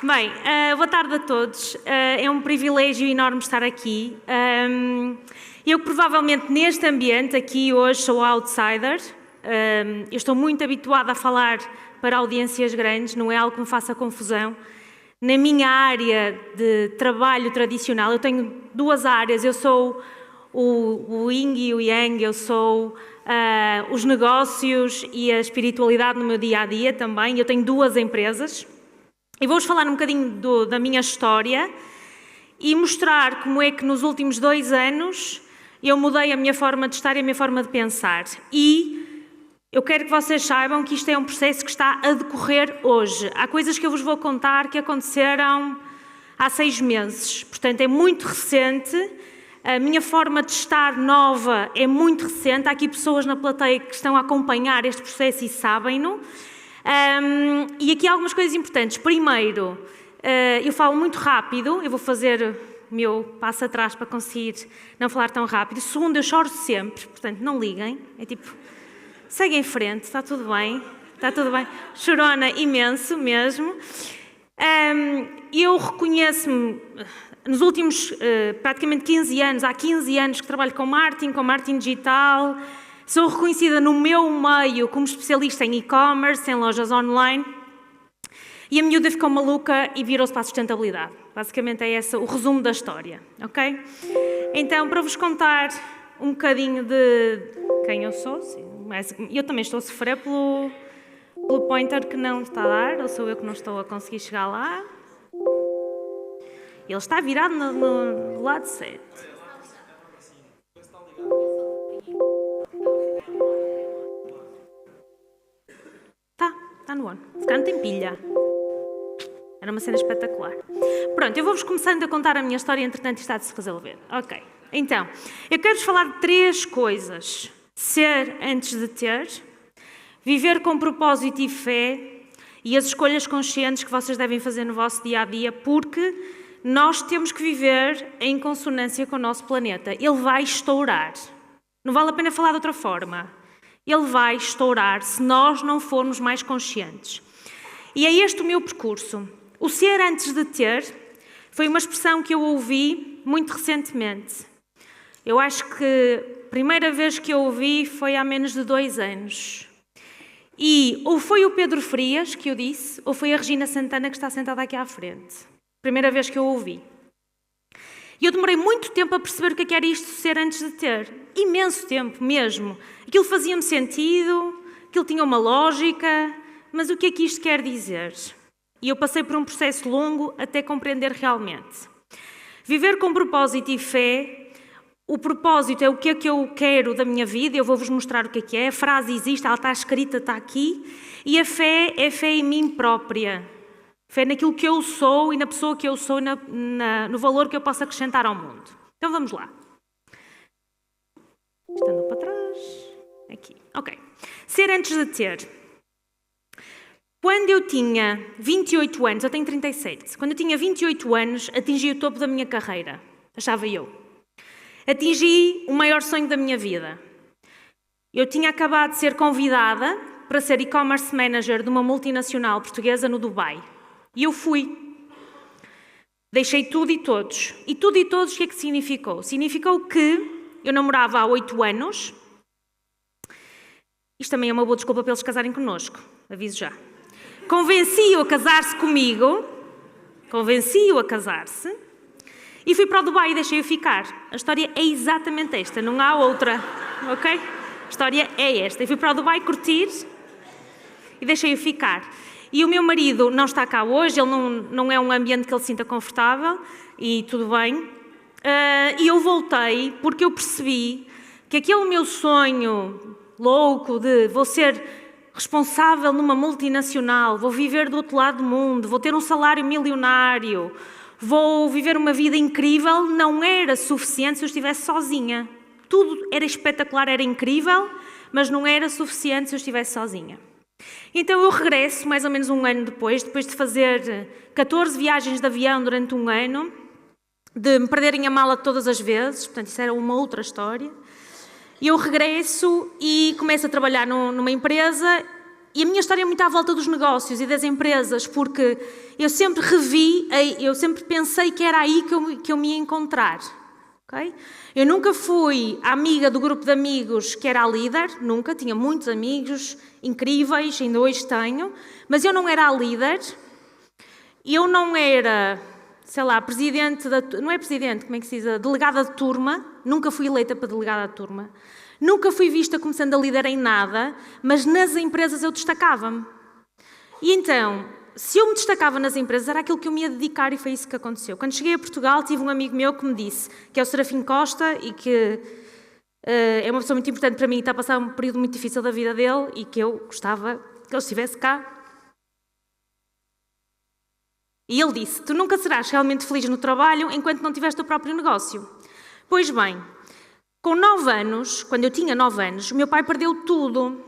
Bem, boa tarde a todos. É um privilégio enorme estar aqui. Eu provavelmente neste ambiente aqui hoje sou outsider. Eu estou muito habituada a falar para audiências grandes, não é algo que me faça confusão. Na minha área de trabalho tradicional, eu tenho duas áreas. Eu sou o Yin e o Yang, eu sou os negócios e a espiritualidade no meu dia-a-dia também. Eu tenho duas empresas. E vou-vos falar um bocadinho da minha história e mostrar como é que nos últimos 2 anos eu mudei a minha forma de estar e a minha forma de pensar. E eu quero que vocês saibam que isto é um processo que está a decorrer hoje. Há coisas que eu vos vou contar que aconteceram há 6 meses, portanto é muito recente. A minha forma de estar nova é muito recente. Há aqui pessoas na plateia que estão a acompanhar este processo e sabem-no. E aqui há algumas coisas importantes. Primeiro, eu falo muito rápido, eu vou fazer o meu passo atrás para conseguir não falar tão rápido. Segundo, eu choro sempre, portanto não liguem, é tipo, seguem em frente, está tudo bem, chorona imenso mesmo. Eu reconheço-me, nos últimos praticamente 15 anos, há 15 anos que trabalho com marketing digital. Sou reconhecida no meu meio como especialista em e-commerce, em lojas online, e a miúda ficou maluca e virou-se para a sustentabilidade. Basicamente é esse o resumo da história, ok? Então, para vos contar um bocadinho de quem eu sou, eu também estou a sofrer pelo pointer que não está a dar, ou sou eu que não estou a conseguir chegar lá. Ele está virado no lado certo. Está no on. Se calhar não tem pilha. Era uma cena espetacular. Pronto, eu vou-vos começando a contar a minha história, entretanto isto há de se resolver. Ok. Então, eu quero-vos falar de 3 coisas. Ser antes de ter, viver com propósito e fé e as escolhas conscientes que vocês devem fazer no vosso dia-a-dia, porque nós temos que viver em consonância com o nosso planeta. Ele vai estourar. Não vale a pena falar de outra forma. Ele vai estourar se nós não formos mais conscientes. E é este o meu percurso. O ser antes de ter foi uma expressão que eu ouvi muito recentemente. Eu acho que a primeira vez que eu ouvi foi há menos de 2 anos. E ou foi o Pedro Frias que eu disse, ou foi a Regina Santana que está sentada aqui à frente. Primeira vez que eu ouvi. E eu demorei muito tempo a perceber o que era isto de ser antes de ter. Imenso tempo mesmo. Aquilo fazia-me sentido, aquilo tinha uma lógica, mas o que é que isto quer dizer? E eu passei por um processo longo até compreender realmente. Viver com propósito e fé, o propósito é o que é que eu quero da minha vida, eu vou-vos mostrar o que é. A frase existe, ela está escrita, está aqui. E a fé é fé em mim própria. Fé naquilo que eu sou e na pessoa que eu sou, no valor que eu posso acrescentar ao mundo. Então vamos lá. Isto andou para trás. Aqui. Ok. Ser antes de ter. Quando eu tinha 28 anos, eu tenho 37. Quando eu tinha 28 anos, atingi o topo da minha carreira. Achava eu. Atingi o maior sonho da minha vida. Eu tinha acabado de ser convidada para ser e-commerce manager de uma multinacional portuguesa no Dubai. E eu fui. Deixei tudo e todos. E tudo e todos o que é que significou? Significou que eu namorava há 8 anos. Isto também é uma boa desculpa para eles casarem connosco. Aviso já. Convenci-o a casar-se comigo. Convenci-o a casar-se. E fui para o Dubai e deixei-o ficar. A história é exatamente esta. Não há outra. Ok? A história é esta. E fui para o Dubai curtir e deixei-o ficar. E o meu marido não está cá hoje, ele não é um ambiente que ele se sinta confortável, e tudo bem. E eu voltei porque eu percebi que aquele meu sonho louco de vou ser responsável numa multinacional, vou viver do outro lado do mundo, vou ter um salário milionário, vou viver uma vida incrível, não era suficiente se eu estivesse sozinha. Tudo era espetacular, era incrível, mas não era suficiente se eu estivesse sozinha. Então eu regresso, mais ou menos 1 ano depois de fazer 14 viagens de avião durante 1 ano, de me perderem a mala todas as vezes, portanto isso era uma outra história. E eu regresso e começo a trabalhar numa empresa E a minha história é muito à volta dos negócios e das empresas, porque eu sempre eu sempre pensei que era aí que eu me ia encontrar. Okay? Eu nunca fui a amiga do grupo de amigos que era a líder, nunca, tinha muitos amigos incríveis, ainda hoje tenho, mas eu não era a líder, eu não era, sei lá, presidente, não é presidente, como é que se diz, delegada de turma, nunca fui eleita para delegada de turma, nunca fui vista como sendo a líder em nada, mas nas empresas eu destacava-me. E então, se eu me destacava nas empresas, era aquilo que eu me ia dedicar e foi isso que aconteceu. Quando cheguei a Portugal, tive um amigo meu que me disse, que é o Serafim Costa e que é uma pessoa muito importante para mim e está a passar um período muito difícil da vida dele e que eu gostava que ele estivesse cá. E ele disse, tu nunca serás realmente feliz no trabalho enquanto não tiveres o teu próprio negócio. Pois bem, com 9 anos, quando eu tinha 9 anos, o meu pai perdeu tudo.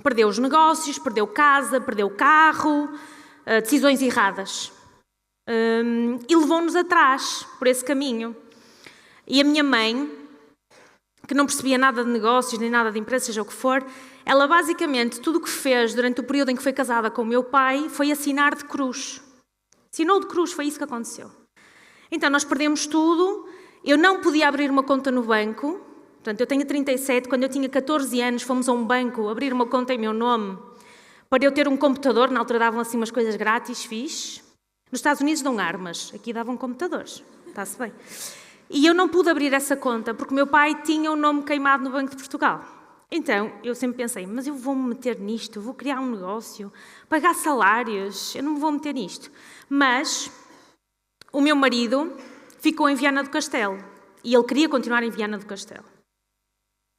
Perdeu os negócios, perdeu casa, perdeu o carro, decisões erradas. E levou-nos atrás, por esse caminho. E a minha mãe, que não percebia nada de negócios, nem nada de empresas, seja o que for, ela basicamente, tudo o que fez durante o período em que foi casada com o meu pai, foi assinar de cruz. Assinou de cruz, foi isso que aconteceu. Então, nós perdemos tudo, eu não podia abrir uma conta no banco, portanto, eu tenho 37, quando eu tinha 14 anos, fomos a um banco abrir uma conta em meu nome, para eu ter um computador, na altura davam assim umas coisas grátis, fixe. Nos Estados Unidos dão armas, aqui davam computadores, está-se bem. E eu não pude abrir essa conta, porque o meu pai tinha o nome queimado no Banco de Portugal. Então, eu sempre pensei, mas eu vou-me meter nisto, eu vou criar um negócio, pagar salários, eu não me vou meter nisto. Mas o meu marido ficou em Viana do Castelo e ele queria continuar em Viana do Castelo.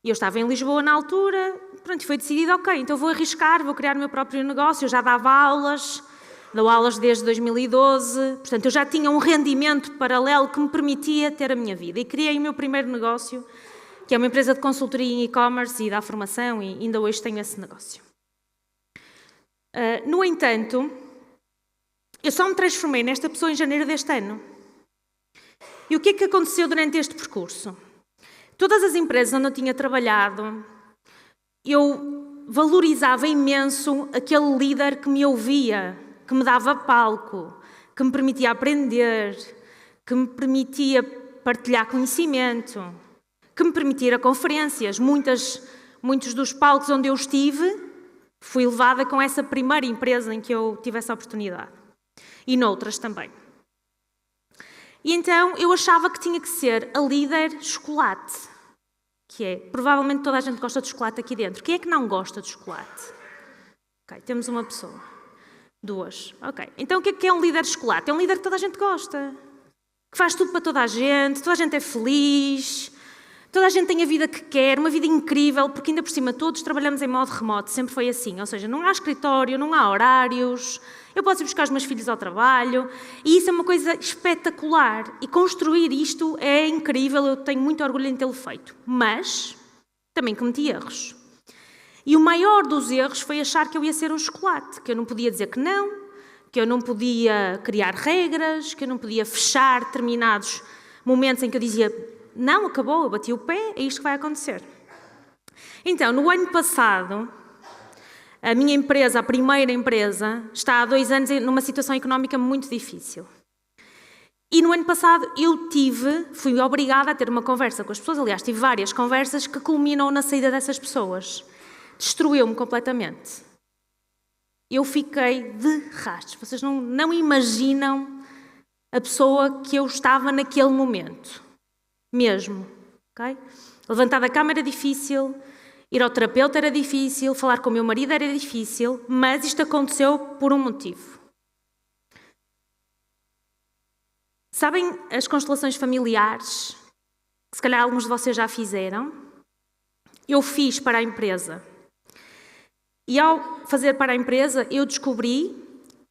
E eu estava em Lisboa na altura, pronto, foi decidido, ok, então vou arriscar, vou criar o meu próprio negócio, eu já dava aulas, dou aulas desde 2012, portanto eu já tinha um rendimento paralelo que me permitia ter a minha vida. E criei o meu primeiro negócio, que é uma empresa de consultoria em e-commerce e dá formação, e ainda hoje tenho esse negócio. No entanto, eu só me transformei nesta pessoa em janeiro deste ano. E o que é que aconteceu durante este percurso? Todas as empresas onde eu tinha trabalhado, eu valorizava imenso aquele líder que me ouvia, que me dava palco, que me permitia aprender, que me permitia partilhar conhecimento, que me permitia ir a conferências. Muitos dos palcos onde eu estive, fui levada com essa primeira empresa em que eu tive essa oportunidade. E noutras também. E então eu achava que tinha que ser a líder chocolate, que é, provavelmente toda a gente gosta de chocolate aqui dentro. Quem é que não gosta de chocolate? Ok, temos uma pessoa. 2. Ok, então o que é um líder chocolate? É um líder que toda a gente gosta, que faz tudo para toda a gente é feliz, toda a gente tem a vida que quer, uma vida incrível, porque ainda por cima todos trabalhamos em modo remoto, sempre foi assim, ou seja, não há escritório, não há horários, eu posso ir buscar os meus filhos ao trabalho, e isso é uma coisa espetacular, e construir isto é incrível, eu tenho muito orgulho em tê-lo feito, mas também cometi erros. E o maior dos erros foi achar que eu ia ser um chocolate, que eu não podia dizer que não, que eu não podia criar regras, que eu não podia fechar determinados momentos em que eu dizia não, acabou, eu bati o pé, é isto que vai acontecer. Então, no ano passado, a minha empresa, a primeira empresa, está há 2 anos numa situação económica muito difícil. E no ano passado fui obrigada a ter uma conversa com as pessoas, aliás, tive várias conversas que culminam na saída dessas pessoas. Destruiu-me completamente. Eu fiquei de rastros. Vocês não imaginam a pessoa que eu estava naquele momento. Mesmo. Okay? Levantar da cama era difícil, ir ao terapeuta era difícil, falar com o meu marido era difícil, mas isto aconteceu por um motivo. Sabem as constelações familiares, que se calhar alguns de vocês já fizeram? Eu fiz para a empresa. E ao fazer para a empresa, eu descobri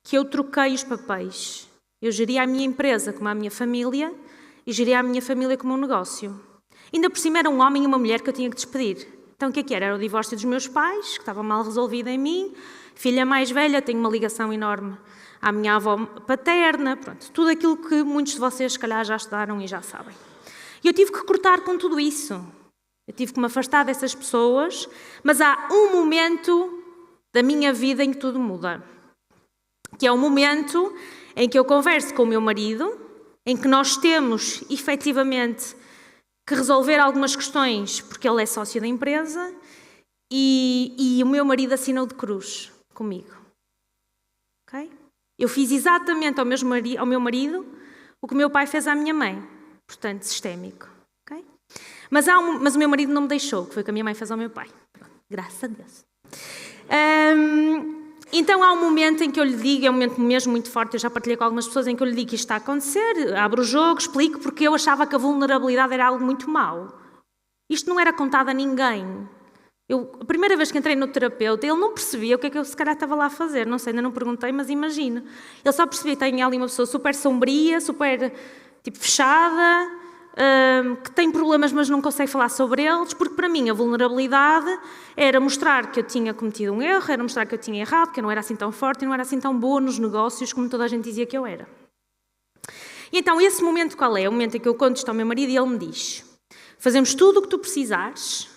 que eu troquei os papéis. Eu geria a minha empresa como a minha família e geria a minha família como um negócio. Ainda por cima era um homem e uma mulher que eu tinha que despedir. Então o que era? Era o divórcio dos meus pais, que estava mal resolvido em mim, filha mais velha, tenho uma ligação enorme à minha avó paterna, pronto, tudo aquilo que muitos de vocês se calhar já estudaram e já sabem. E eu tive que cortar com tudo isso. Eu tive que me afastar dessas pessoas, mas há um momento da minha vida em que tudo muda, que é o momento em que eu converso com o meu marido, em que nós temos, efetivamente, que resolver algumas questões, porque ele é sócio da empresa, e o meu marido assinou de cruz comigo. Okay? Eu fiz exatamente ao meu marido o que o meu pai fez à minha mãe, portanto, sistémico. Okay? Mas o meu marido não me deixou, que foi o que a minha mãe fez ao meu pai. Graças a Deus. Então há um momento em que eu lhe digo, é um momento mesmo muito forte, eu já partilhei com algumas pessoas, em que eu lhe digo que isto está a acontecer, abro o jogo, explico, porque eu achava que a vulnerabilidade era algo muito mau. Isto não era contado a ninguém. A primeira vez que entrei no terapeuta, ele não percebia o que é que eu se calhar estava lá a fazer, não sei, ainda não perguntei, mas imagino. Ele só percebia que tem ali uma pessoa super sombria, super fechada, que tem problemas mas não consegue falar sobre eles, porque para mim a vulnerabilidade era mostrar que eu tinha cometido um erro, era mostrar que eu tinha errado, que eu não era assim tão forte e não era assim tão boa nos negócios como toda a gente dizia que eu era. E então esse momento qual é? É o momento em que eu conto isto ao meu marido e ele me diz: fazemos tudo o que tu precisares,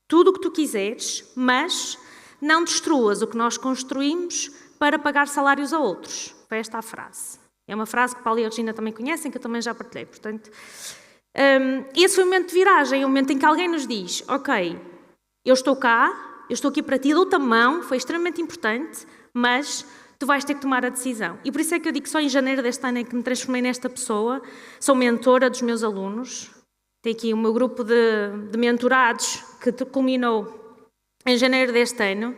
tudo o que tu quiseres, mas não destruas o que nós construímos para pagar salários a outros. Foi esta a frase. É uma frase que Paulo e a Regina também conhecem, que eu também já partilhei, portanto... esse foi o momento de viragem, o momento em que alguém nos diz: ok, eu estou cá, eu estou aqui para ti, dou-te a mão, foi extremamente importante, mas tu vais ter que tomar a decisão. E por isso é que eu digo que só em janeiro deste ano é que me transformei nesta pessoa, sou mentora dos meus alunos, tenho aqui o meu grupo de mentorados que culminou em janeiro deste ano,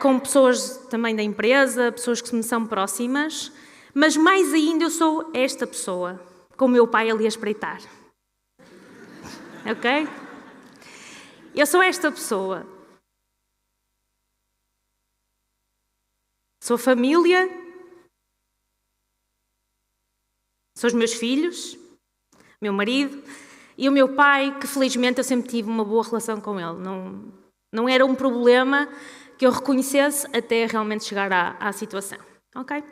com pessoas também da empresa, pessoas que me são próximas, mas mais ainda eu sou esta pessoa, com o meu pai ali a espreitar. Ok? Eu sou esta pessoa. Sou a família, sou os meus filhos, meu marido e o meu pai, que felizmente eu sempre tive uma boa relação com ele. Não era um problema que eu reconhecesse até realmente chegar à situação. Ok?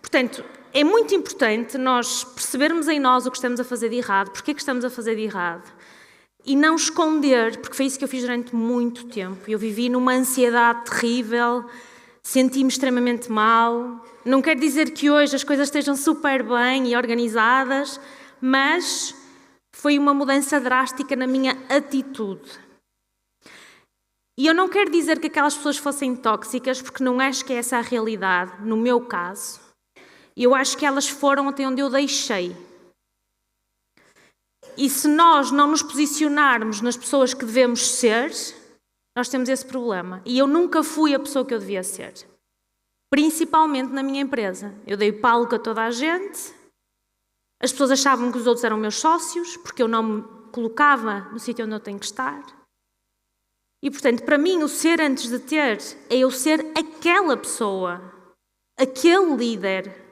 Portanto, é muito importante nós percebermos em nós o que estamos a fazer de errado, porque é que estamos a fazer de errado, e não esconder, porque foi isso que eu fiz durante muito tempo. Eu vivi numa ansiedade terrível, senti-me extremamente mal. Não quer dizer que hoje as coisas estejam super bem e organizadas, mas foi uma mudança drástica na minha atitude. E eu não quero dizer que aquelas pessoas fossem tóxicas, porque não acho que essa é a realidade, no meu caso. Eu acho que elas foram até onde eu deixei. E se nós não nos posicionarmos nas pessoas que devemos ser, nós temos esse problema. E eu nunca fui a pessoa que eu devia ser. Principalmente na minha empresa. Eu dei palco a toda a gente. As pessoas achavam que os outros eram meus sócios, porque eu não me colocava no sítio onde eu tenho que estar. E, portanto, para mim, o ser antes de ter é eu ser aquela pessoa, aquele líder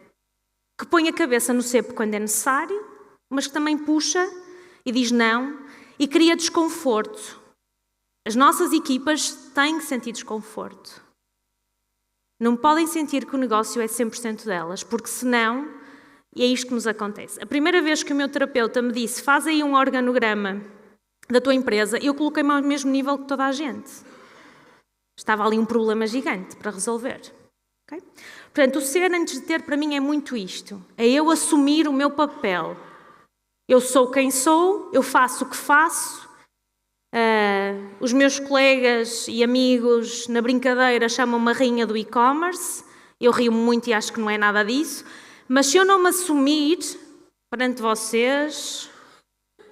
que põe a cabeça no cepo quando é necessário, mas que também puxa e diz não e cria desconforto. As nossas equipas têm que sentir desconforto. Não podem sentir que o negócio é 100% delas, porque senão, e é isto que nos acontece. A primeira vez que o meu terapeuta me disse: faz aí um organograma da tua empresa, eu coloquei-me ao mesmo nível que toda a gente. Estava ali um problema gigante para resolver. Okay? Portanto, o ser antes de ter, para mim, é muito isto. É eu assumir o meu papel. Eu sou quem sou, eu faço o que faço. Os meus colegas e amigos, na brincadeira, chamam-me a rainha do e-commerce. Eu rio-me muito e acho que não é nada disso. Mas se eu não me assumir perante vocês,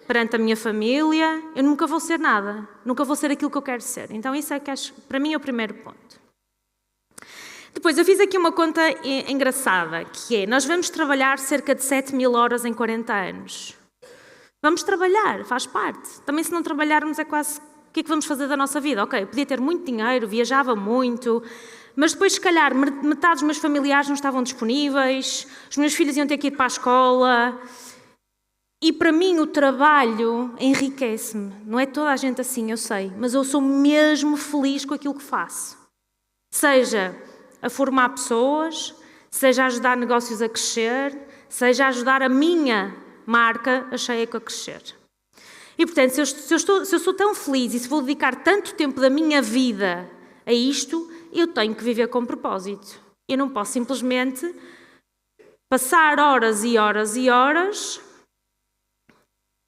perante a minha família, eu nunca vou ser nada. Nunca vou ser aquilo que eu quero ser. Então isso é que acho, para mim, é o primeiro ponto. Depois, eu fiz aqui uma conta engraçada, que é: nós vamos trabalhar cerca de 7.000 horas em 40 anos. Vamos trabalhar, faz parte. Também se não trabalharmos é quase... O que é que vamos fazer da nossa vida? Ok, podia ter muito dinheiro, viajava muito, mas depois, se calhar, metade dos meus familiares não estavam disponíveis, os meus filhos iam ter que ir para a escola. E para mim o trabalho enriquece-me. Não é toda a gente assim, eu sei, mas eu sou mesmo feliz com aquilo que faço. Seja a formar pessoas, seja a ajudar negócios a crescer, seja a ajudar a minha marca, a Sheiko, a crescer. E, portanto, se eu sou tão feliz e se vou dedicar tanto tempo da minha vida a isto, eu tenho que viver com propósito. Eu não posso simplesmente passar horas e horas e horas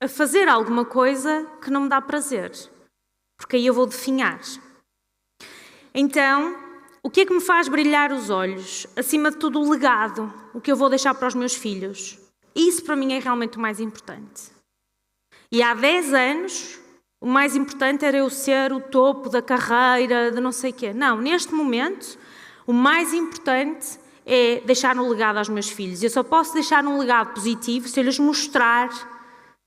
a fazer alguma coisa que não me dá prazer, porque aí eu vou definhar. Então, o que é que me faz brilhar os olhos? Acima de tudo, o legado, o que eu vou deixar para os meus filhos. Isso para mim é realmente o mais importante. E há 10 anos, o mais importante era eu ser o topo da carreira, de não sei o quê. Não, neste momento, o mais importante é deixar um legado aos meus filhos. Eu só posso deixar um legado positivo se eu lhes mostrar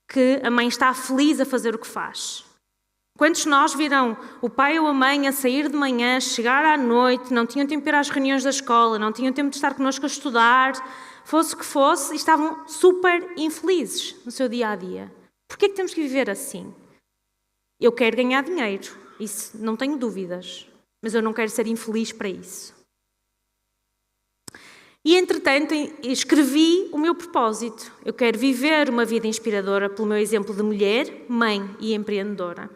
que a mãe está feliz a fazer o que faz. Quantos de nós viram o pai ou a mãe a sair de manhã, chegar à noite, não tinham tempo para ir às reuniões da escola, não tinham tempo de estar connosco a estudar, fosse o que fosse, e estavam super infelizes no seu dia-a-dia. Porquê é que temos que viver assim? Eu quero ganhar dinheiro, isso não tenho dúvidas, mas eu não quero ser infeliz para isso. E, entretanto, escrevi o meu propósito. Eu quero viver uma vida inspiradora pelo meu exemplo de mulher, mãe e empreendedora.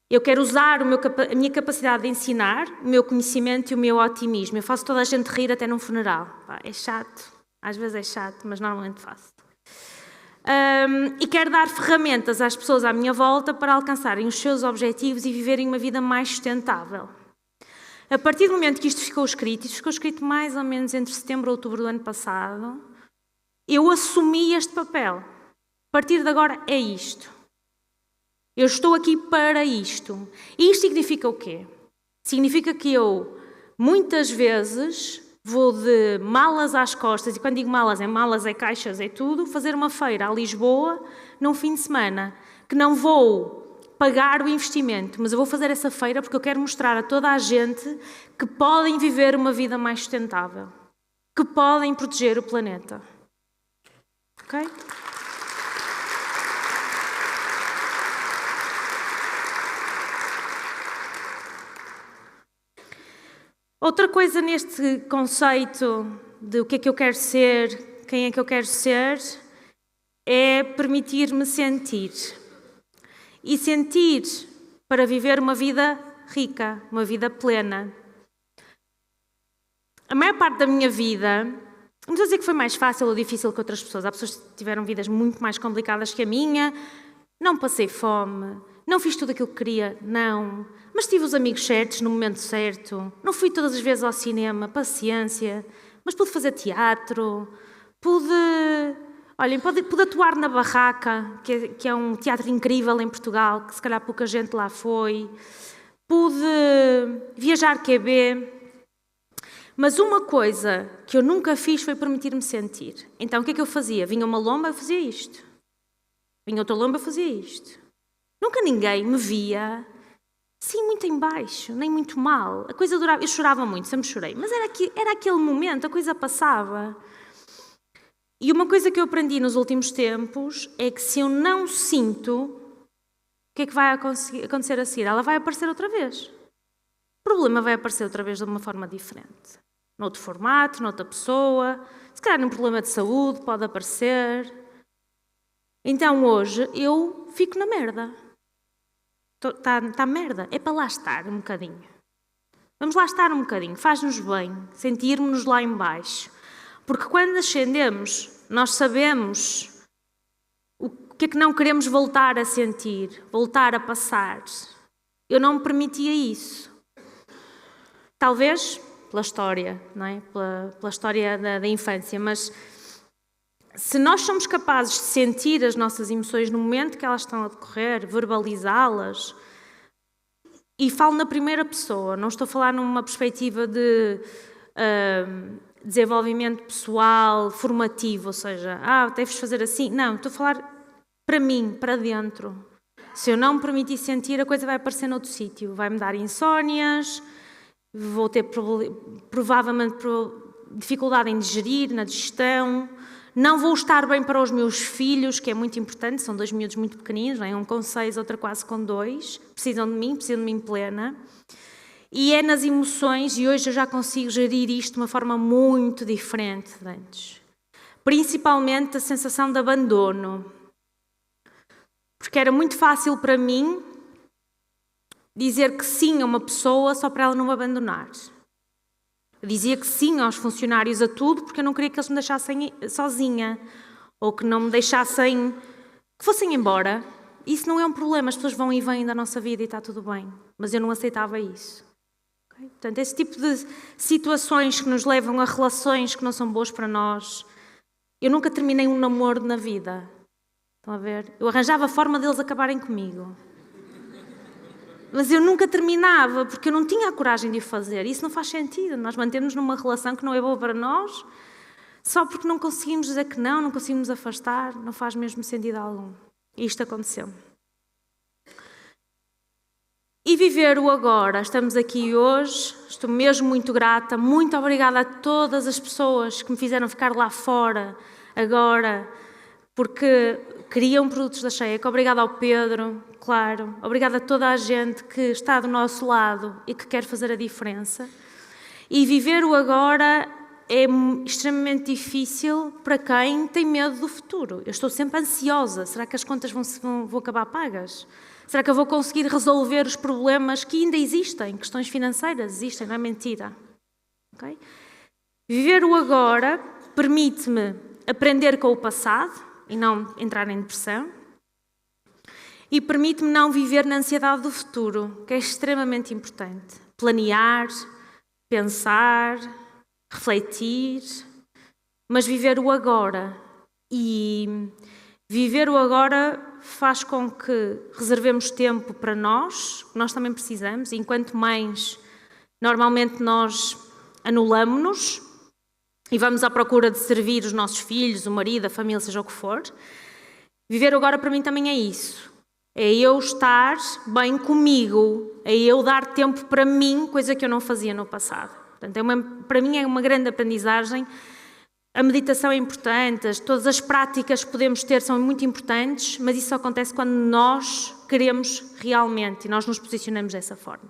Eu quero usar a minha capacidade de ensinar, o meu conhecimento e o meu otimismo. Eu faço toda a gente rir até num funeral. É chato, às vezes é chato, mas normalmente faço. E quero dar ferramentas às pessoas à minha volta para alcançarem os seus objetivos e viverem uma vida mais sustentável. A partir do momento que isto ficou escrito mais ou menos entre setembro e outubro do ano passado, eu assumi este papel. A partir de agora é isto. Eu estou aqui para isto. E isto significa o quê? Significa que eu, muitas vezes, vou de malas às costas, e quando digo malas, é caixas, é tudo, fazer uma feira a Lisboa num fim de semana, que não vou pagar o investimento, mas eu vou fazer essa feira porque eu quero mostrar a toda a gente que podem viver uma vida mais sustentável, que podem proteger o planeta. Ok? Outra coisa neste conceito de o que é que eu quero ser, quem é que eu quero ser, é permitir-me sentir. E sentir para viver uma vida rica, uma vida plena. A maior parte da minha vida, não estou a dizer que foi mais fácil ou difícil que outras pessoas. Há pessoas que tiveram vidas muito mais complicadas que a minha. Não passei fome, não fiz tudo aquilo que queria, não. Mas tive os amigos certos no momento certo. Não fui todas as vezes ao cinema, paciência. Mas pude fazer teatro, pude atuar na Barraca, que é um teatro incrível em Portugal, que se calhar pouca gente lá foi. Pude viajar QB. Mas uma coisa que eu nunca fiz foi permitir-me sentir. Então o que é que eu fazia? Vinha uma lomba, eu fazia isto. Vinha outra lomba, eu fazia isto. Nunca ninguém me via, sim, muito em baixo, nem muito mal. A coisa durava, eu chorava muito, sempre chorei. Mas era aquele momento, a coisa passava. E uma coisa que eu aprendi nos últimos tempos é que se eu não sinto, o que é que vai acontecer a seguir? Ela vai aparecer outra vez. O problema vai aparecer outra vez de uma forma diferente. Noutro formato, noutra pessoa. Se calhar num problema de saúde pode aparecer. Então hoje eu fico na merda. Está merda. É para lá estar um bocadinho. Vamos lá estar um bocadinho. Faz-nos bem sentirmos-nos lá em baixo. Porque quando ascendemos, nós sabemos o que é que não queremos voltar a sentir, voltar a passar. Eu não me permitia isso. Talvez pela história, não é? Pela história da infância, mas se nós somos capazes de sentir as nossas emoções no momento que elas estão a decorrer, verbalizá-las, e falo na primeira pessoa, não estou a falar numa perspectiva de desenvolvimento pessoal, formativo, ou seja, deves fazer assim. Não, estou a falar para mim, para dentro. Se eu não me permitir sentir, a coisa vai aparecer noutro sítio. Vai-me dar insónias, vou ter provavelmente dificuldade em digerir, na digestão, não vou estar bem para os meus filhos, que é muito importante, são 2 miúdos muito pequeninos, não é? Um com 6, outra quase com 2, precisam de mim plena. E é nas emoções, e hoje eu já consigo gerir isto de uma forma muito diferente de antes. Principalmente a sensação de abandono. Porque era muito fácil para mim dizer que sim a uma pessoa só para ela não me abandonar. Eu dizia que sim aos funcionários a tudo porque eu não queria que eles me deixassem sozinha ou que não me deixassem, que fossem embora. Isso não é um problema, as pessoas vão e vêm da nossa vida e está tudo bem. Mas eu não aceitava isso. Okay? Portanto, esse tipo de situações que nos levam a relações que não são boas para nós. Eu nunca terminei um namoro na vida. Estão a ver? Eu arranjava a forma deles acabarem comigo. Mas eu nunca terminava, porque eu não tinha a coragem de o fazer. Isso não faz sentido. Nós mantemos numa relação que não é boa para nós, só porque não conseguimos dizer que não conseguimos afastar, não faz mesmo sentido algum. E isto aconteceu. E viver o agora. Estamos aqui hoje, estou mesmo muito grata, muito obrigada a todas as pessoas que me fizeram ficar lá fora, agora, porque queriam produtos da Sheik. Obrigada ao Pedro, claro. Obrigada a toda a gente que está do nosso lado e que quer fazer a diferença. E viver o agora é extremamente difícil para quem tem medo do futuro. Eu estou sempre ansiosa. Será que as contas vão acabar pagas? Será que eu vou conseguir resolver os problemas que ainda existem? Questões financeiras existem, não é mentira. Okay? Viver o agora permite-me aprender com o passado e não entrar em depressão. E permite-me não viver na ansiedade do futuro, que é extremamente importante. Planear, pensar, refletir, mas viver o agora. E viver o agora faz com que reservemos tempo para nós, que nós também precisamos. E enquanto mães, normalmente nós anulamos-nos e vamos à procura de servir os nossos filhos, o marido, a família, seja o que for. Viver agora para mim também é isso. É eu estar bem comigo, é eu dar tempo para mim, coisa que eu não fazia no passado. Portanto, para mim é uma grande aprendizagem. A meditação é importante, todas as práticas que podemos ter são muito importantes, mas isso só acontece quando nós queremos realmente e nós nos posicionamos dessa forma.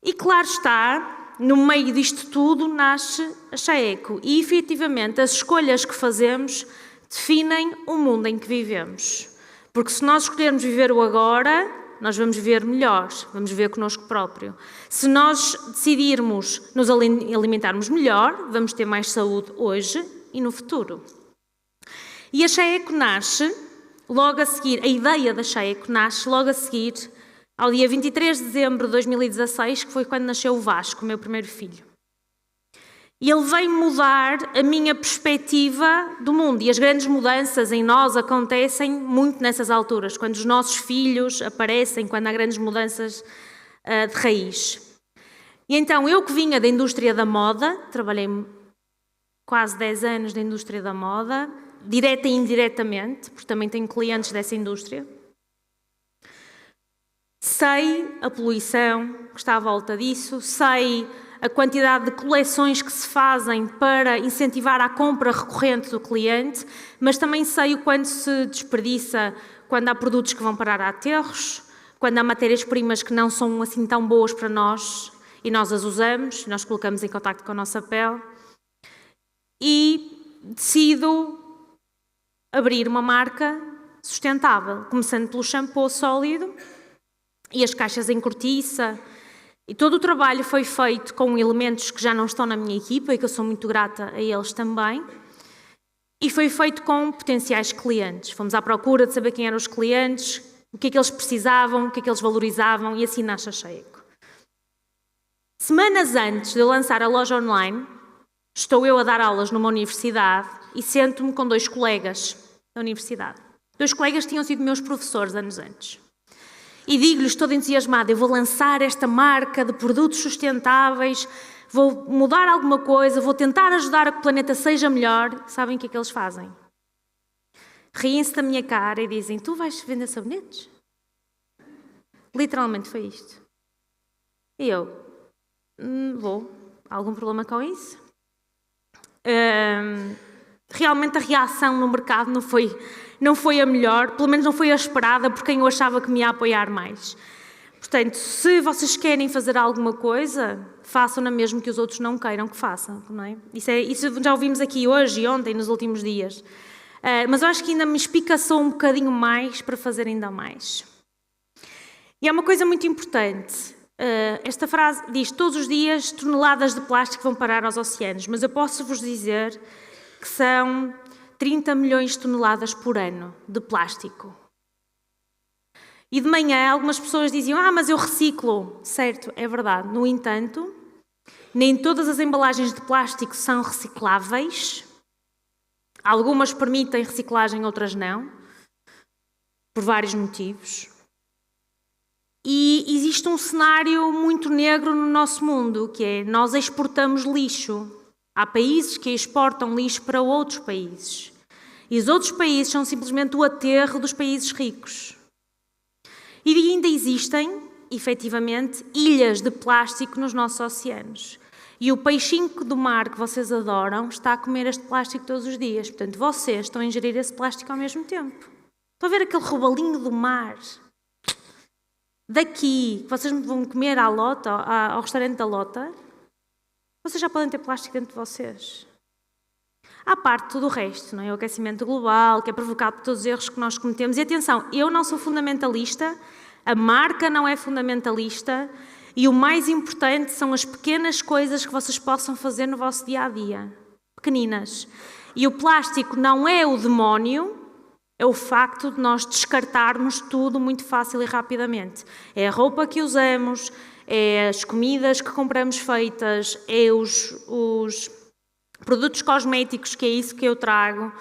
E claro está, no meio disto tudo nasce a Sheik e efetivamente as escolhas que fazemos definem o mundo em que vivemos. Porque se nós escolhermos viver o agora, nós vamos viver melhor, vamos viver connosco próprio. Se nós decidirmos nos alimentarmos melhor, vamos ter mais saúde hoje e no futuro. E a Sheik nasce logo a seguir, a ideia da Sheik nasce logo a seguir ao dia 23 de dezembro de 2016, que foi quando nasceu o Vasco, o meu primeiro filho. E ele veio mudar a minha perspectiva do mundo. E as grandes mudanças em nós acontecem muito nessas alturas, quando os nossos filhos aparecem, quando há grandes mudanças de raiz. E então, eu que vinha da indústria da moda, trabalhei quase 10 anos na indústria da moda, direta e indiretamente, porque também tenho clientes dessa indústria. Sei a poluição que está à volta disso, sei a quantidade de coleções que se fazem para incentivar a compra recorrente do cliente, mas também sei o quanto se desperdiça quando há produtos que vão parar a aterros, quando há matérias-primas que não são assim tão boas para nós e nós as usamos, nós colocamos em contacto com a nossa pele. E decido abrir uma marca sustentável, começando pelo shampoo sólido e as caixas em cortiça. E todo o trabalho foi feito com elementos que já não estão na minha equipa e que eu sou muito grata a eles também. E foi feito com potenciais clientes. Fomos à procura de saber quem eram os clientes, o que é que eles precisavam, o que é que eles valorizavam e assim nasce a Sheik. Semanas antes de eu lançar a loja online, estou eu a dar aulas numa universidade e sento-me com 2 colegas da universidade. 2 colegas tinham sido meus professores anos antes. E digo-lhes, toda entusiasmada, eu vou lançar esta marca de produtos sustentáveis, vou mudar alguma coisa, vou tentar ajudar a que o planeta seja melhor. Sabem o que é que eles fazem? Riem-se da minha cara e dizem, tu vais vender sabonetes? Literalmente foi isto. E eu, vou. Algum problema com isso? Realmente a reação no mercado não foi a melhor, pelo menos não foi a esperada por quem eu achava que me ia apoiar mais. Portanto, se vocês querem fazer alguma coisa, façam-na mesmo que os outros não queiram que façam, não é? Isso já ouvimos aqui hoje e ontem, nos últimos dias. Mas eu acho que ainda me espicaçou um bocadinho mais para fazer ainda mais. E há uma coisa muito importante. Esta frase diz: todos os dias toneladas de plástico vão parar aos oceanos, mas eu posso vos dizer que são 30 milhões de toneladas por ano de plástico. E de manhã algumas pessoas diziam: mas eu reciclo. Certo, é verdade. No entanto, nem todas as embalagens de plástico são recicláveis. Algumas permitem reciclagem, outras não, por vários motivos. E existe um cenário muito negro no nosso mundo, que é: nós exportamos lixo. Há países que exportam lixo para outros países. E os outros países são simplesmente o aterro dos países ricos. E ainda existem, efetivamente, ilhas de plástico nos nossos oceanos. E o peixinho do mar que vocês adoram está a comer este plástico todos os dias. Portanto, vocês estão a ingerir esse plástico ao mesmo tempo. Estão a ver aquele robalinho do mar? Daqui, que vocês vão comer à Lota, ao restaurante da Lota, vocês já podem ter plástico dentro de vocês. À parte tudo o resto, não é? O aquecimento global, que é provocado por todos os erros que nós cometemos. E atenção, eu não sou fundamentalista, a marca não é fundamentalista, e o mais importante são as pequenas coisas que vocês possam fazer no vosso dia-a-dia. Pequeninas. E o plástico não é o demónio, é o facto de nós descartarmos tudo muito fácil e rapidamente. É a roupa que usamos, é as comidas que compramos feitas, é os produtos cosméticos, que é isso que eu trago.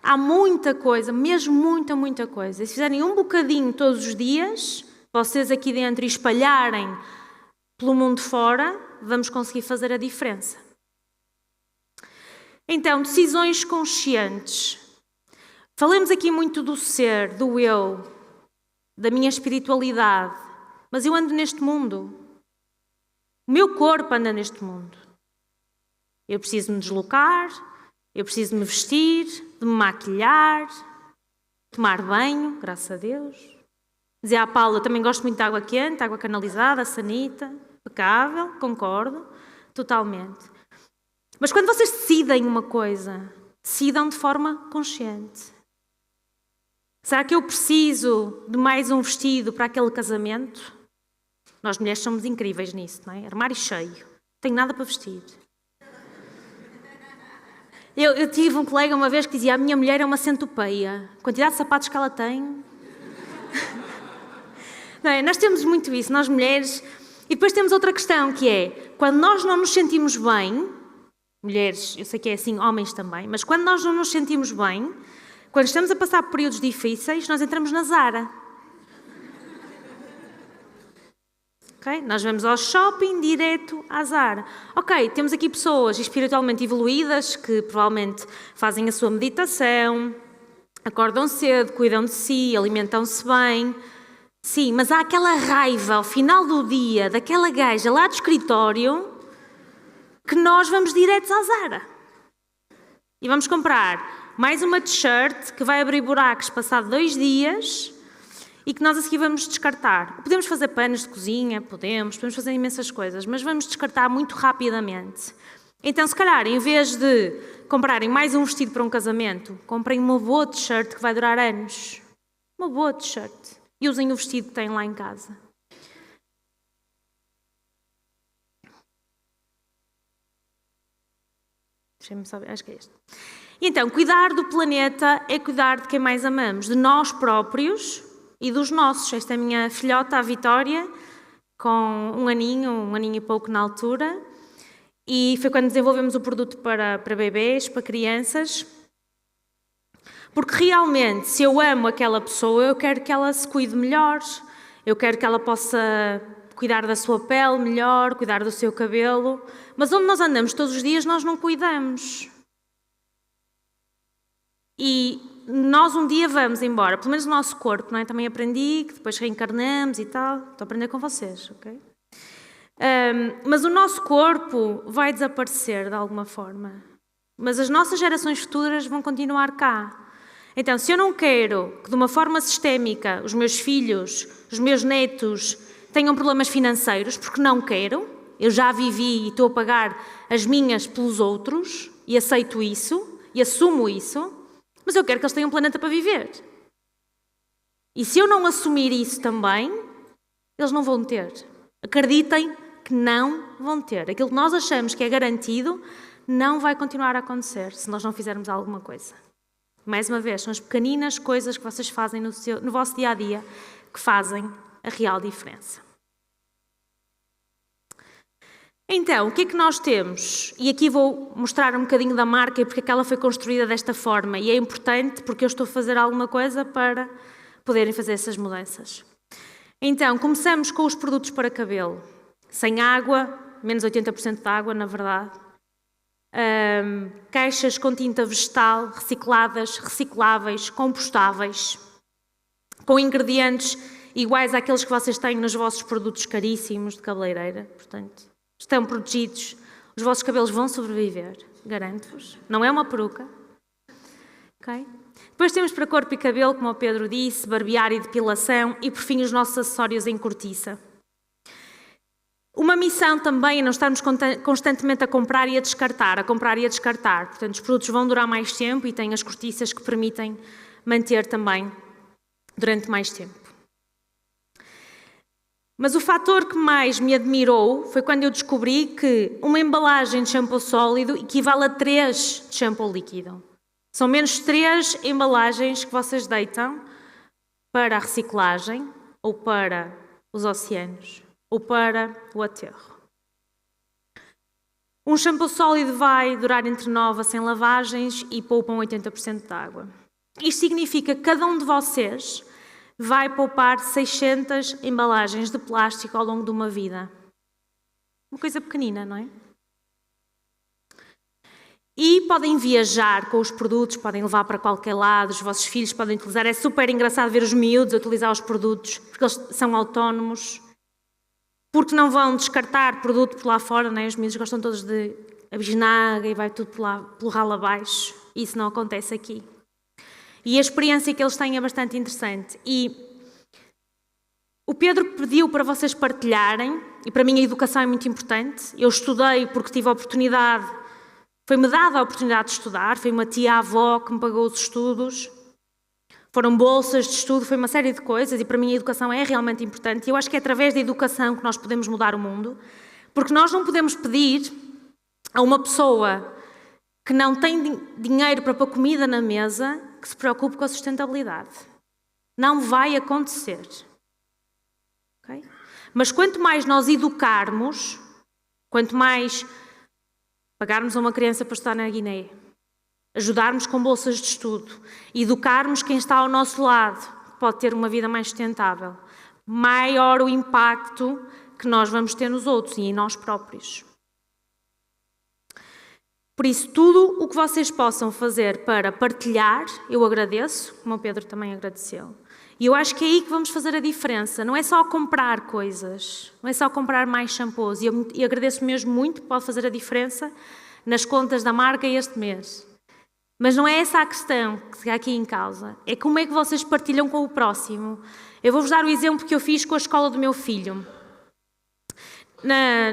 Há muita coisa, mesmo muita coisa. E se fizerem um bocadinho todos os dias, vocês aqui dentro, e espalharem pelo mundo fora, vamos conseguir fazer a diferença. Então, decisões conscientes. Falamos aqui muito do ser, do eu, da minha espiritualidade, mas eu ando neste mundo. O meu corpo anda neste mundo. Eu preciso me deslocar, eu preciso me vestir, de me maquilhar, tomar banho, graças a Deus. Dizia à Paula, eu também gosto muito de água quente, água canalizada, sanita, impecável, concordo, totalmente. Mas quando vocês decidem uma coisa, decidam de forma consciente. Será que eu preciso de mais um vestido para aquele casamento? Nós mulheres somos incríveis nisso, não é? Armário cheio, não tenho nada para vestir. Eu tive um colega uma vez que dizia: a minha mulher é uma centopeia. A quantidade de sapatos que ela tem. Não é? Nós temos muito isso, nós mulheres. E depois temos outra questão, que é: quando nós não nos sentimos bem, mulheres, eu sei que é assim, homens também, mas quando nós não nos sentimos bem, quando estamos a passar por períodos difíceis, nós entramos na Zara. Okay? Nós vamos ao shopping direto à Zara. Ok, temos aqui pessoas espiritualmente evoluídas que provavelmente fazem a sua meditação, acordam cedo, cuidam de si, alimentam-se bem. Sim, mas há aquela raiva ao final do dia daquela gaja lá do escritório que nós vamos diretos à Zara. E vamos comprar mais uma t-shirt que vai abrir buracos passado 2 dias e que nós a seguir vamos descartar. Podemos fazer panos de cozinha, podemos fazer imensas coisas, mas vamos descartar muito rapidamente. Então, se calhar, em vez de comprarem mais um vestido para um casamento, comprem uma boa t-shirt que vai durar anos. Uma boa t-shirt. E usem o vestido que têm lá em casa. Deixem-me saber, acho que é este. E então, cuidar do planeta é cuidar de quem mais amamos, de nós próprios e dos nossos. Esta é a minha filhota, a Vitória, com um aninho e pouco na altura. E foi quando desenvolvemos o produto para bebês, para crianças. Porque realmente, se eu amo aquela pessoa, eu quero que ela se cuide melhor. Eu quero que ela possa cuidar da sua pele melhor, cuidar do seu cabelo. Mas onde nós andamos todos os dias, nós não cuidamos. E nós um dia vamos embora, pelo menos o nosso corpo, não é? Também aprendi que depois reencarnamos e tal. Estou a aprender com vocês, ok? Mas o nosso corpo vai desaparecer de alguma forma. Mas as nossas gerações futuras vão continuar cá. Então, se eu não quero que de uma forma sistémica os meus filhos, os meus netos tenham problemas financeiros, porque não quero, eu já vivi e estou a pagar as minhas pelos outros e aceito isso e assumo isso, mas eu quero que eles tenham um planeta para viver. E se eu não assumir isso também, eles não vão ter. Acreditem que não vão ter. Aquilo que nós achamos que é garantido não vai continuar a acontecer se nós não fizermos alguma coisa. Mais uma vez, são as pequeninas coisas que vocês fazem no vosso dia-a-dia que fazem a real diferença. Então, o que é que nós temos? E aqui vou mostrar um bocadinho da marca e porque é que ela foi construída desta forma. E é importante porque eu estou a fazer alguma coisa para poderem fazer essas mudanças. Então, começamos com os produtos para cabelo. Sem água, menos 80% de água, na verdade. Caixas com tinta vegetal, recicladas, recicláveis, compostáveis, com ingredientes iguais àqueles que vocês têm nos vossos produtos caríssimos de cabeleireira. Portanto, estão protegidos, os vossos cabelos vão sobreviver, garanto-vos. Não é uma peruca. Okay? Depois temos para corpo e cabelo, como o Pedro disse, barbear e depilação e, por fim, os nossos acessórios em cortiça. Uma missão também é não estarmos constantemente a comprar e a descartar, Portanto, os produtos vão durar mais tempo e têm as cortiças que permitem manter também durante mais tempo. Mas o fator que mais me admirou foi quando eu descobri que uma embalagem de shampoo sólido equivale a 3 de shampoo líquido. São menos 3 embalagens que vocês deitam para a reciclagem ou para os oceanos ou para o aterro. Um shampoo sólido vai durar entre 9 a 100 lavagens e poupam 80% de água. Isto significa que cada um de vocês vai poupar 600 embalagens de plástico ao longo de uma vida. Uma coisa pequenina, não é? E podem viajar com os produtos, podem levar para qualquer lado, os vossos filhos podem utilizar. É super engraçado ver os miúdos utilizar os produtos, porque eles são autónomos, porque não vão descartar produto por lá fora, não é? Os miúdos gostam todos de abisnaga e vai tudo pelo ralo abaixo. Isso não acontece aqui. E a experiência que eles têm é bastante interessante. E o Pedro pediu para vocês partilharem, e para mim a educação é muito importante. Eu estudei porque tive a oportunidade, foi-me dada a oportunidade de estudar, foi uma tia-avó que me pagou os estudos, foram bolsas de estudo, foi uma série de coisas, e para mim a educação é realmente importante. E eu acho que é através da educação que nós podemos mudar o mundo, porque nós não podemos pedir a uma pessoa que não tem dinheiro para pôr comida na mesa, que se preocupe com a sustentabilidade. Não vai acontecer. Okay? Mas quanto mais nós educarmos, quanto mais pagarmos a uma criança para estar na Guiné, ajudarmos com bolsas de estudo, educarmos quem está ao nosso lado, que pode ter uma vida mais sustentável, maior o impacto que nós vamos ter nos outros e em nós próprios. Por isso, tudo o que vocês possam fazer para partilhar, eu agradeço, como o Pedro também agradeceu. E eu acho que é aí que vamos fazer a diferença. Não é só comprar coisas, não é só comprar mais shampoos. E eu agradeço mesmo muito, pode fazer a diferença nas contas da marca este mês. Mas não é essa a questão que está aqui em causa. É como é que vocês partilham com o próximo. Eu vou-vos dar o exemplo que eu fiz com a escola do meu filho.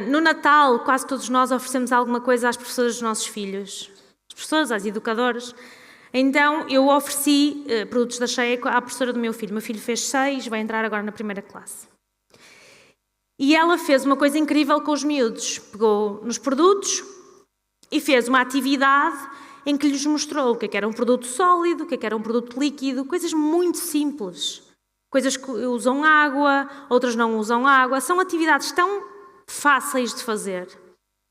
No Natal, quase todos nós oferecemos alguma coisa às professoras dos nossos filhos. Às professoras, às educadoras. Então, eu ofereci produtos da Cheia à professora do meu filho. Meu filho fez 6, vai entrar agora na primeira classe. E ela fez uma coisa incrível com os miúdos. Pegou nos produtos e fez uma atividade em que lhes mostrou o que era um produto sólido, o que era um produto líquido, coisas muito simples. Coisas que usam água, outras não usam água. São atividades tão fáceis de fazer,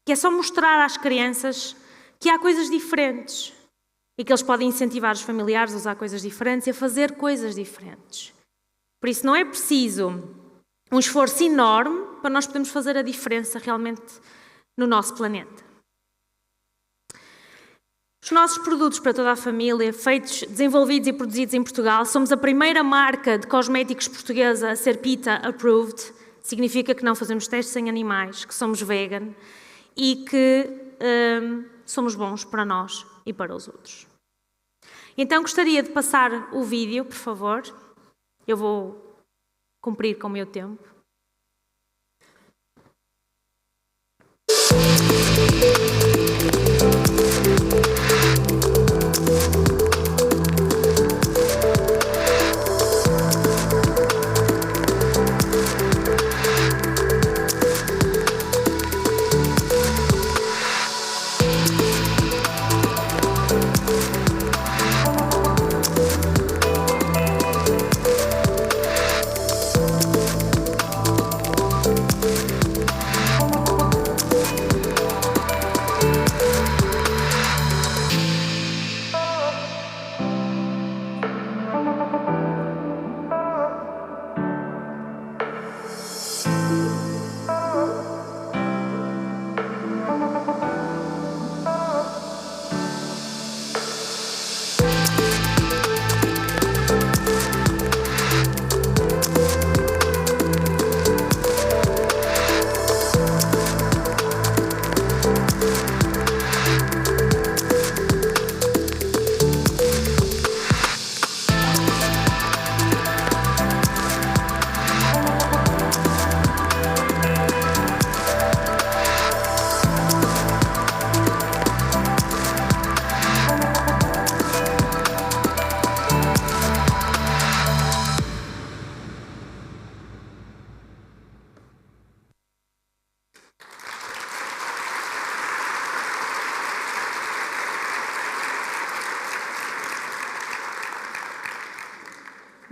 que é só mostrar às crianças que há coisas diferentes e que eles podem incentivar os familiares a usar coisas diferentes e a fazer coisas diferentes. Por isso não é preciso um esforço enorme para nós podermos fazer a diferença realmente no nosso planeta. Os nossos produtos para toda a família, desenvolvidos e produzidos em Portugal, somos a primeira marca de cosméticos portuguesa a ser PETA Approved. Significa que não fazemos testes em animais, que somos vegan e que somos bons para nós e para os outros. Então gostaria de passar o vídeo, por favor. Eu vou cumprir com o meu tempo.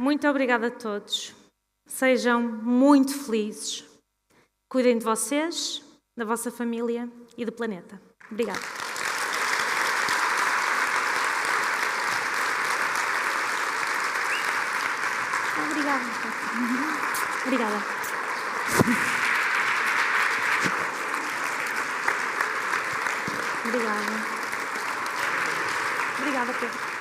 Muito obrigada a todos. Sejam muito felizes. Cuidem de vocês, da vossa família e do planeta. Obrigada. Obrigada. Obrigada. Obrigada. Obrigada, Pedro.